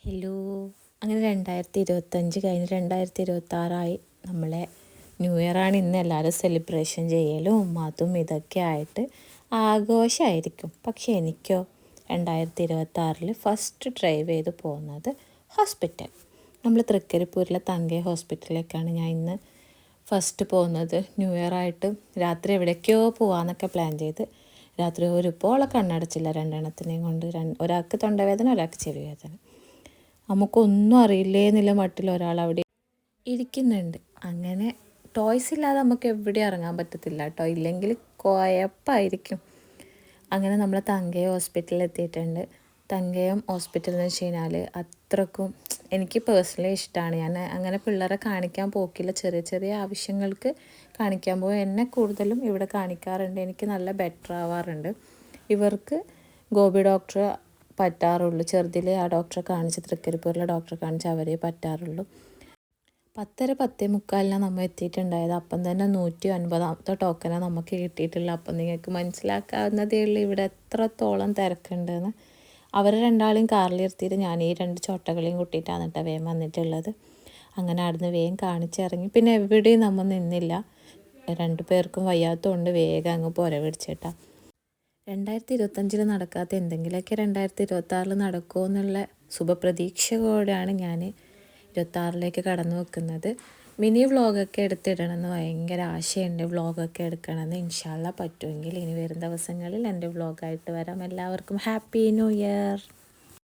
Hello. അങ്ങനെ 2025 കഴിഞ്ഞ് 2026 നമ്മളെ ന്യൂ ഇയറാണ് ഇന്ന് എല്ലാവരും സെലിബ്രേഷൻ ചെയ്യലും അതും ഇതൊക്കെ ആയിട്ട് ആഘോഷമായിരിക്കും. പക്ഷെ എനിക്കോ 2026 ഫസ്റ്റ് ഡ്രൈവ് ചെയ്ത് പോകുന്നത് ഹോസ്പിറ്റൽ. നമ്മൾ തൃക്കരിപ്പൂരിലെ തങ്കേ ഹോസ്പിറ്റലിലേക്കാണ് ഞാൻ ഇന്ന് ഫസ്റ്റ് പോകുന്നത്. ന്യൂ ഇയറായിട്ട് രാത്രി എവിടേക്കോ പോകാമെന്നൊക്കെ പ്ലാൻ ചെയ്ത് രാത്രി ഒരുപോലെ കണ്ണടച്ചില്ല. രണ്ടെണ്ണത്തിനെയും കൊണ്ട് ഒരാൾക്ക് തൊണ്ടവേദന, ഒരാൾക്ക് ചെവി വേദന. നമുക്കൊന്നും അറിയില്ലേ എന്നുള്ള മട്ടിൽ ഒരാൾ അവിടെ ഇരിക്കുന്നുണ്ട്. അങ്ങനെ ടോയ്സ് ഇല്ലാതെ നമുക്ക് എവിടെ ഇറങ്ങാൻ പറ്റത്തില്ല കേട്ടോ, ഇല്ലെങ്കിൽ കുഴപ്പമായിരിക്കും. അങ്ങനെ നമ്മൾ തങ്കയം ഹോസ്പിറ്റലിൽ എത്തിയിട്ടുണ്ട്. തങ്കയം ഹോസ്പിറ്റൽ എന്ന് വെച്ച് കഴിഞ്ഞാൽ അത്രക്കും എനിക്ക് പേഴ്സണലി ഇഷ്ടമാണ്. ഞാൻ അങ്ങനെ പിള്ളേരെ കാണിക്കാൻ പോക്കില്ല, ചെറിയ ചെറിയ ആവശ്യങ്ങൾക്ക് കാണിക്കാൻ പോകും. എന്നെ കൂടുതലും ഇവിടെ കാണിക്കാറുണ്ട്, എനിക്ക് നല്ല ബെറ്റർ ആവാറുണ്ട്. ഇവർക്ക് ഗോപി ഡോക്ടർ പറ്റാറുള്ളൂ. ചെറുതിൽ ആ ഡോക്ടറെ കാണിച്ച്, തൃക്കരിപ്പൂരിലെ ഡോക്ടറെ കാണിച്ച് അവരെ പറ്റാറുള്ളൂ. 10:30 10:45 നമ്മൾ എത്തിയിട്ടുണ്ടായത്. അപ്പം തന്നെ 150ാമത്തെ ടോക്കനാണ് നമുക്ക് കിട്ടിയിട്ടുള്ള. അപ്പം നിങ്ങൾക്ക് മനസ്സിലാക്കാവുന്നതേ ഉള്ളൂ ഇവിടെ എത്രത്തോളം തിരക്കുണ്ടെന്ന്. അവരെ രണ്ടാളെയും കാറിലിരുത്തിയിട്ട് ഞാൻ ഈ 2 ചോട്ടകളെയും കൂട്ടിയിട്ടാണ് കേട്ടോ വേഗം വന്നിട്ടുള്ളത്. അങ്ങനെ അവിടുന്ന് വേഗം കാണിച്ചിറങ്ങി. പിന്നെ എവിടെയും നമ്മൾ നിന്നില്ല, 2 പേർക്കും വയ്യാത്തതുകൊണ്ട് വേഗം അങ്ങ് പുര പിടിച്ചിട്ടാ. 2025 നടക്കാത്ത എന്തെങ്കിലുമൊക്കെ 2026 നടക്കുമോ എന്നുള്ള ശുഭപ്രതീക്ഷയോടെയാണ് ഞാൻ 26 കടന്നു വെക്കുന്നത്. മിനി വ്ളോഗൊക്കെ എടുത്തിടണമെന്ന് ഭയങ്കര ആശയുണ്ട്. വ്ളോഗൊക്കെ എടുക്കണമെന്ന് ഇൻഷാ അല്ലാഹ് പറ്റുമെങ്കിൽ ഇനി വരും ദിവസങ്ങളിൽ എൻ്റെ വ്ളോഗായിട്ട് വരാം. എല്ലാവർക്കും ഹാപ്പി ന്യൂ ഇയർ.